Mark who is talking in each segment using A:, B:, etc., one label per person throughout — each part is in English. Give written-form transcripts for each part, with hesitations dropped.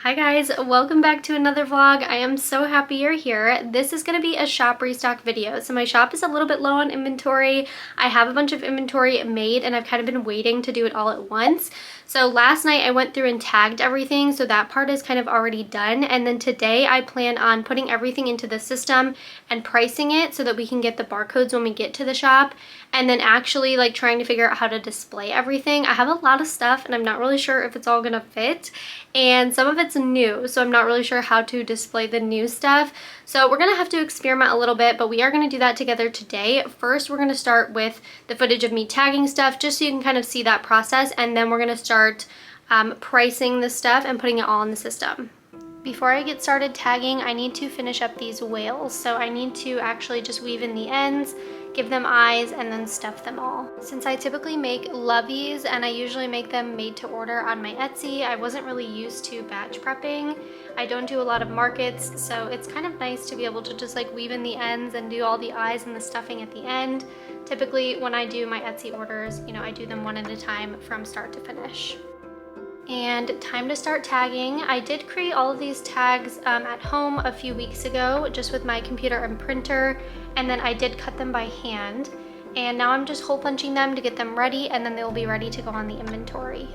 A: Hi guys, welcome back to another vlog. I am so happy you're here. This is going to be a shop restock video. So my shop is a little bit low on inventory. I have a bunch of inventory made and I've kind of been waiting to do it all at once. So last night I went through and tagged everything, so that part is kind of already done. And then today I plan on putting everything into the system and pricing it so that we can get the barcodes when we get to the shop, and then actually like trying to figure out how to display everything. I have a lot of stuff and I'm not really sure if it's all gonna fit, and some of it's new, so I'm not really sure how to display the new stuff. So we're gonna have to experiment a little bit, but we are gonna do that together today. First, we're gonna start with the footage of me tagging stuff just so you can kind of see that process, and then we're gonna start pricing the stuff and putting it all in the system. Before I get started tagging, I need to finish up these whales. So I need to actually just weave in the ends, give them eyes, and then stuff them all. Since I typically make Lovies and I usually make them made to order on my Etsy, I wasn't really used to batch prepping. I don't do a lot of markets, so it's kind of nice to be able to just like weave in the ends and do all the eyes and the stuffing at the end. Typically when I do my Etsy orders, you know, I do them one at a time from start to finish. And time to start tagging. I did create all of these tags at home a few weeks ago just with my computer and printer, and then I did cut them by hand, and now I'm just hole punching them to get them ready, and then they'll be ready to go on the inventory.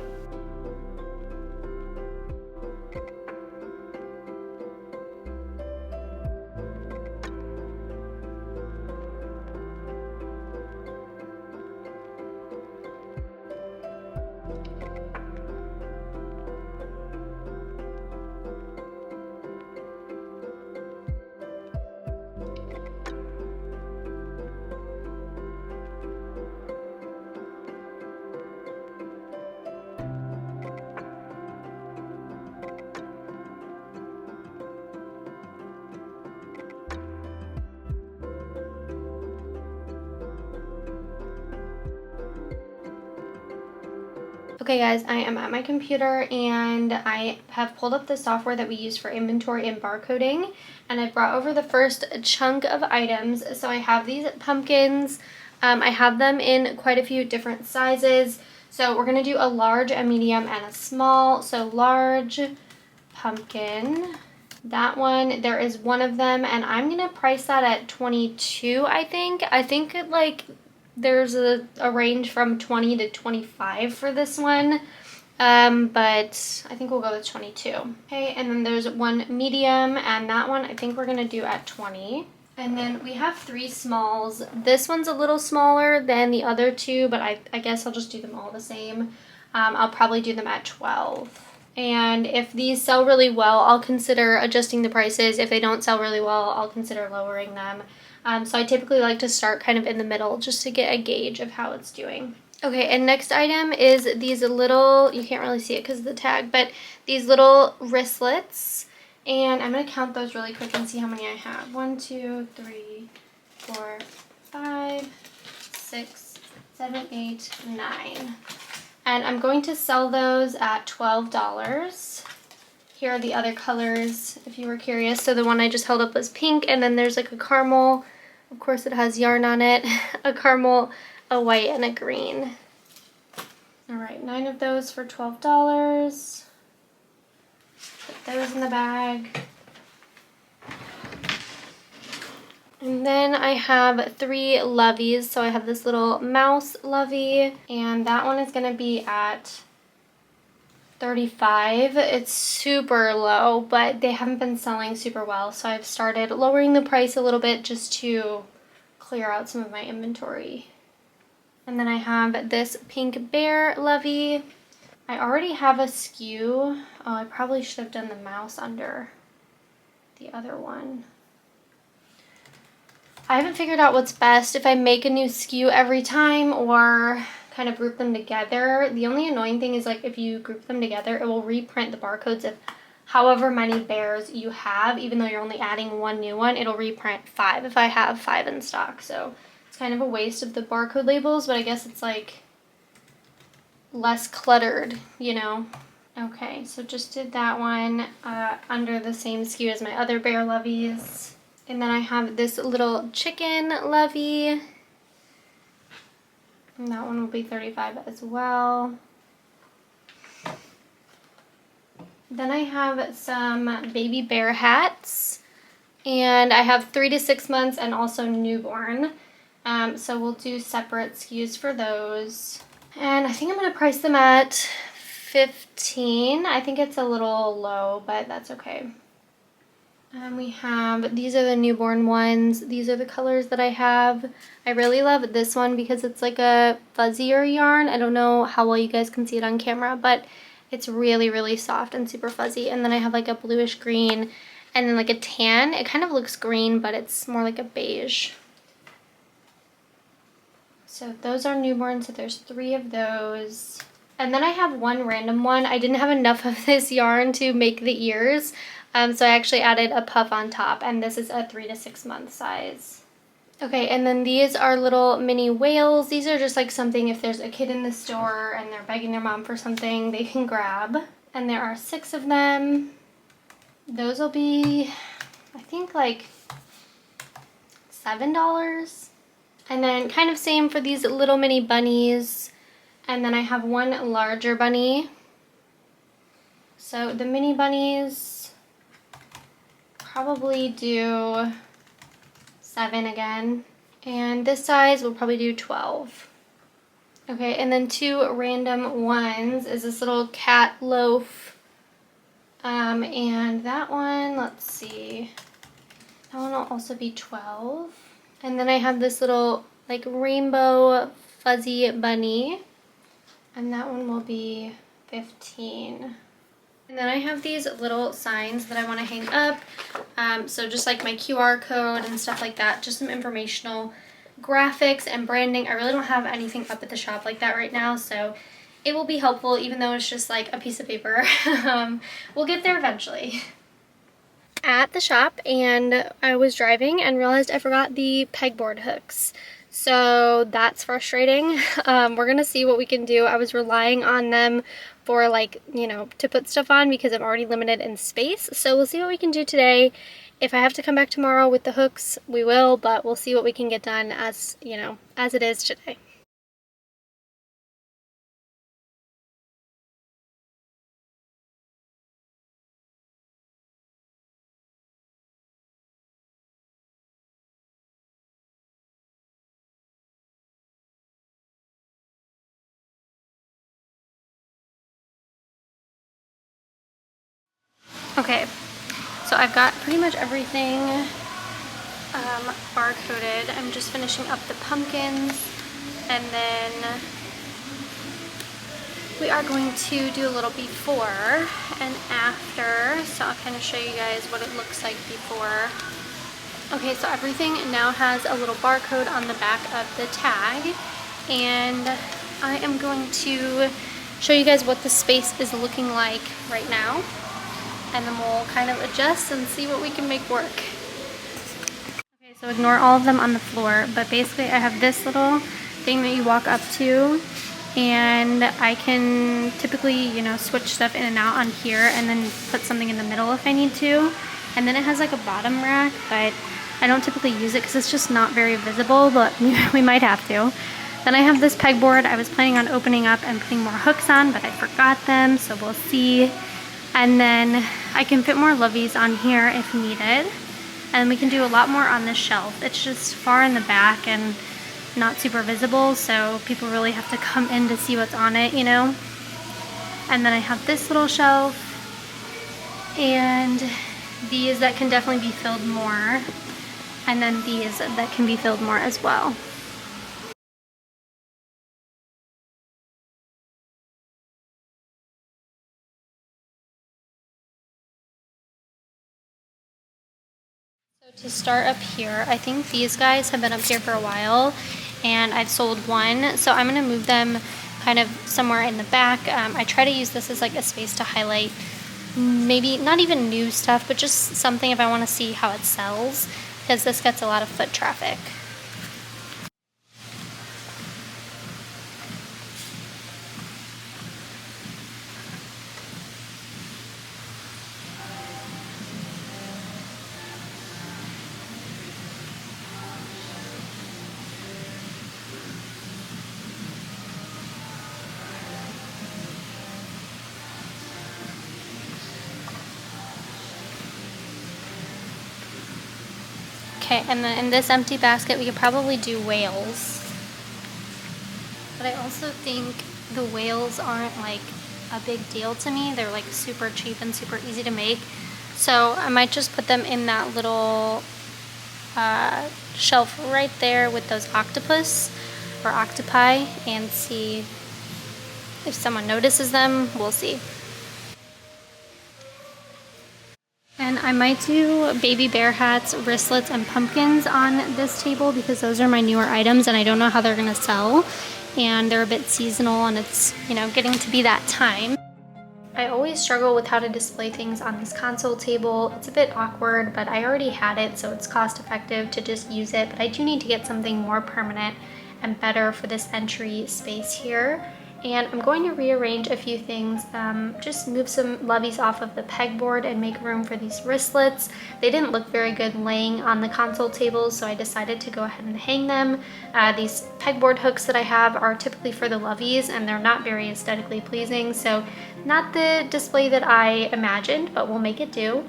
A: Okay guys, I am at my computer and I have pulled up the software that we use for inventory and barcoding, and I brought over the first chunk of items. So I have these pumpkins. I have them in quite a few different sizes. So we're going to do a large, a medium, and a small. So large pumpkin, that one, there is one of them, and I'm going to price that at $22, I think. I think it like there's a range from 20 to 25 for this one, but I think we'll go with 22. Okay, and then there's one medium, and that one I think we're gonna do at 20. And then we have three smalls. This one's a little smaller than the other two, but I guess I'll just do them all the same. I'll probably do them at 12. And if these sell really well, I'll consider adjusting the prices. If they don't sell really well, I'll consider lowering them. So I typically like to start kind of in the middle just to get a gauge of how it's doing. Okay, and next item is these little, you can't really see it because of the tag, but these little wristlets. And I'm going to count those really quick and see how many I have. 1, 2, 3, 4, 5, 6, 7, 8, 9. And I'm going to sell those at $12. Here are the other colors, if you were curious. So the one I just held up was pink, and then there's like a caramel. Of course it has yarn on it. A caramel, a white, and a green. Alright, 9 of those for $12. Put those in the bag. And then I have 3 Lovies. So I have this little mouse Lovey, and that one is going to be at $35. It's super low, but they haven't been selling super well, so I've started lowering the price a little bit just to clear out some of my inventory. And then I have this pink bear Lovey. I already have a SKU. Oh, I probably should have done the mouse under the other one. I haven't figured out what's best, if I make a new SKU every time or kind of group them together. The only annoying thing is like if you group them together, it will reprint the barcodes of however many bears you have. Even though you're only adding one new one, it'll reprint 5 if I have 5 in stock. So it's kind of a waste of the barcode labels, but I guess it's like less cluttered, you know. Okay, so just did that one under the same SKU as my other bear Lovies. And then I have this little chicken Lovey. And that one will be $35 as well. Then I have some baby bear hats, and I have 3 to 6 months and also newborn. So we'll do separate SKUs for those. And I think I'm gonna price them at $15. I think it's a little low, but that's okay. We have, these are the newborn ones. These are the colors that I have. I really love this one because it's like a fuzzier yarn. I don't know how well you guys can see it on camera, but it's really, really soft and super fuzzy. And then I have like a bluish green and then like a tan. It kind of looks green, but it's more like a beige. So those are newborn, so there's 3 of those. And then I have one random one. I didn't have enough of this yarn to make the ears, so I actually added a puff on top, and this is a 3 to 6 month size. Okay, and then these are little mini whales. These are just like something if there's a kid in the store and they're begging their mom for something, they can grab. And there are 6 of them. Those will be, I think, like $7. And then kind of same for these little mini bunnies. And then I have one larger bunny. So the mini bunnies probably do 7 again. And this size will probably do 12. Okay, and then 2 random ones is this little cat loaf. And that one, let's see. That one will also be 12. And then I have this little like rainbow fuzzy bunny, and that one will be 15. And then I have these little signs that I want to hang up. So just like my QR code and stuff like that, just some informational graphics and branding. I really don't have anything up at the shop like that right now, so it will be helpful even though it's just like a piece of paper. We'll get there eventually. At the shop, and I was driving and realized I forgot the pegboard hooks. So that's frustrating. We're gonna see what we can do. I was relying on them for like, you know, to put stuff on because I'm already limited in space. So we'll see what we can do today. If I have to come back tomorrow with the hooks, we will, but we'll see what we can get done as, you know, as it is today. Okay, so I've got pretty much everything barcoded. I'm just finishing up the pumpkins, and then we are going to do a little before and after, so I'll kind of show you guys what it looks like before. Okay, so everything now has a little barcode on the back of the tag, and I am going to show you guys what the space is looking like right now, and then we'll kind of adjust and see what we can make work. Okay, so ignore all of them on the floor, but basically I have this little thing that you walk up to, and I can typically, you know, switch stuff in and out on here and then put something in the middle if I need to. And then it has like a bottom rack, but I don't typically use it because it's just not very visible, but we might have to. Then I have this pegboard. I was planning on opening up and putting more hooks on, but I forgot them, so we'll see. And then I can fit more Lovies on here if needed. And we can do a lot more on this shelf. It's just far in the back and not super visible, so people really have to come in to see what's on it, you know. And then I have this little shelf, and these that can definitely be filled more, and then these that can be filled more as well. So to start up here, I think these guys have been up here for a while, and I've sold one, so I'm going to move them kind of somewhere in the back. I try to use this as like a space to highlight maybe not even new stuff, but just something if I want to see how it sells, because this gets a lot of foot traffic. Okay, and then in this empty basket we could probably do whales. But I also think the whales aren't like a big deal to me. They're like super cheap and super easy to make. So I might just put them in that little shelf right there with those octopus or octopi and see if someone notices them. We'll see. And I might do baby bear hats, wristlets, and pumpkins on this table because those are my newer items and I don't know how they're gonna sell. And they're a bit seasonal and it's, you know, getting to be that time. I always struggle with how to display things on this console table. It's a bit awkward, but I already had it, so it's cost effective to just use it. But I do need to get something more permanent and better for this entry space here. And I'm going to rearrange a few things, just move some Lovies off of the pegboard and make room for these wristlets. They didn't look very good laying on the console tables, so I decided to go ahead and hang them. These pegboard hooks that I have are typically for the Lovies and they're not very aesthetically pleasing, so not the display that I imagined, but we'll make it do.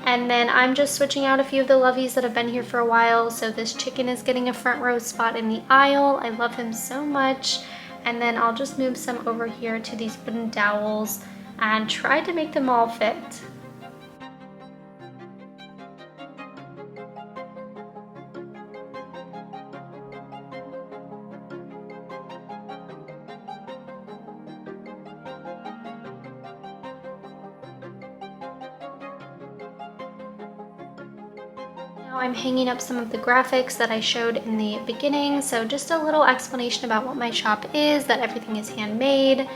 A: And then I'm just switching out a few of the Lovies that have been here for a while. So this chicken is getting a front row spot in the aisle. I love him so much. And then I'll just move some over here to these wooden dowels and try to make them all fit. I'm hanging up some of the graphics that I showed in the beginning, so just a little explanation about what my shop is, that everything is handmade,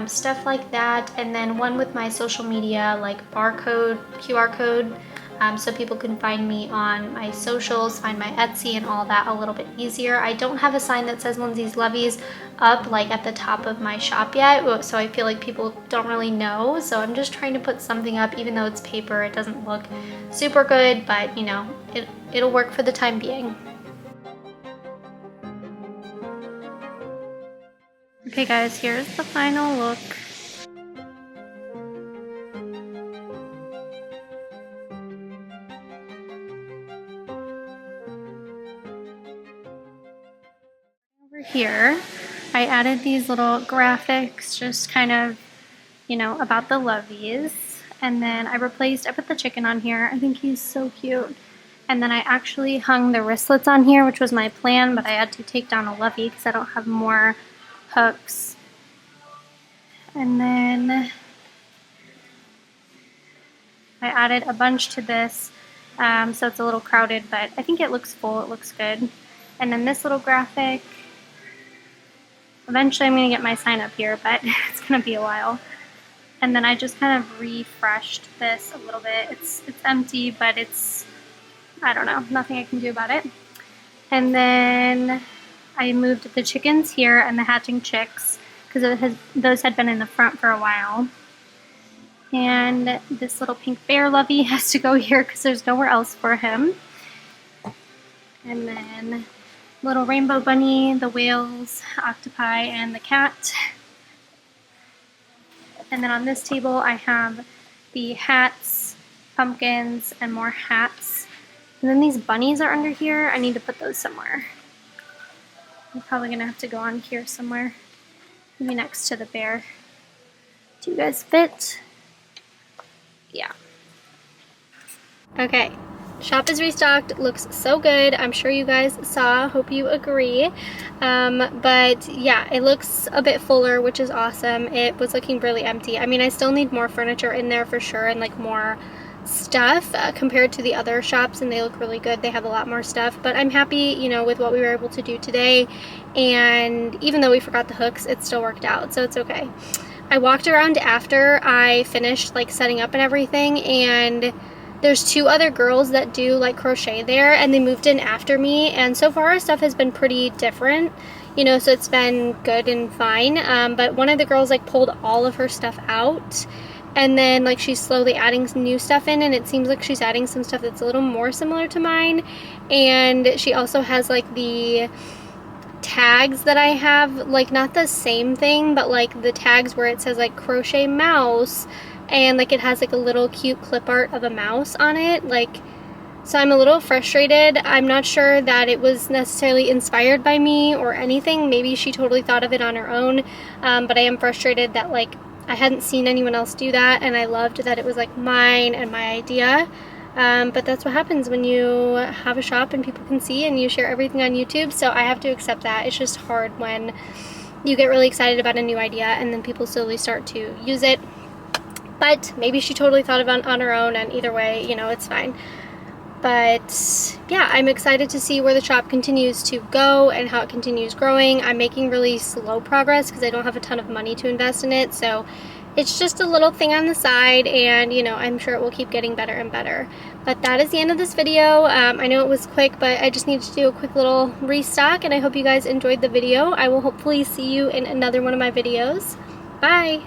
A: stuff like that, and then one with my social media like barcode, QR code, so people can find me on my socials, find my Etsy and all that a little bit easier. I don't have a sign that says Lindsey's Lovies up like at the top of my shop yet, so I feel like people don't really know, so I'm just trying to put something up. Even though it's paper, it doesn't look super good, but you know, it'll work for the time being. Okay guys, here's the final look. Over here, I added these little graphics, just kind of, you know, about the Lovies. And then I put the chicken on here. I think he's so cute. And then I actually hung the wristlets on here, which was my plan, but I had to take down a Lovie because I don't have more hooks. And then I added a bunch to this, so it's a little crowded, but I think it looks full, it looks good. And then this little graphic, eventually I'm going to get my sign up here, but it's going to be a while. And then I just kind of refreshed this a little bit. It's empty, but it's, I don't know, nothing I can do about it. And then I moved the chickens here and the hatching chicks because those had been in the front for a while. And this little pink bear Lovie has to go here because there's nowhere else for him. And then little rainbow bunny, the whales, octopi, and the cat. And then on this table I have the hats, pumpkins, and more hats. And then these bunnies are under here. I need to put those somewhere. I'm probably going to have to go on here somewhere. Maybe next to the bear. Do you guys fit? Yeah. Okay. Shop is restocked. Looks so good. I'm sure you guys saw. Hope you agree. But yeah, it looks a bit fuller, which is awesome. It was looking really empty. I mean, I still need more furniture in there for sure, and like more stuff compared to the other shops, and they look really good. They have a lot more stuff, but I'm happy, you know, with what we were able to do today. And even though we forgot the hooks, it still worked out, so it's okay. I walked around after I finished like setting up and everything, and there's two other girls that do like crochet there, and they moved in after me, and so far our stuff has been pretty different, you know, so it's been good and fine. But one of the girls like pulled all of her stuff out, and then like she's slowly adding some new stuff in, and it seems like she's adding some stuff that's a little more similar to mine. And she also has like the tags that I have, like not the same thing, but like the tags where it says like crochet mouse, and like it has like a little cute clip art of a mouse on it, like, So I'm a little frustrated. I'm not sure that it was necessarily inspired by me or anything. Maybe she totally thought of it on her own, but I am frustrated that like I hadn't seen anyone else do that, and I loved that it was like mine and my idea. But that's what happens when you have a shop and people can see and you share everything on YouTube, so I have to accept that. It's just hard when you get really excited about a new idea and then people slowly start to use it. But maybe she totally thought of it on her own, and either way, you know, it's fine. But yeah, I'm excited to see where the shop continues to go and how it continues growing. I'm making really slow progress because I don't have a ton of money to invest in it, so it's just a little thing on the side, and you know, I'm sure it will keep getting better and better. But that is the end of this video. I know it was quick, but I just needed to do a quick little restock, and I hope you guys enjoyed the video. I will hopefully see you in another one of my videos. Bye!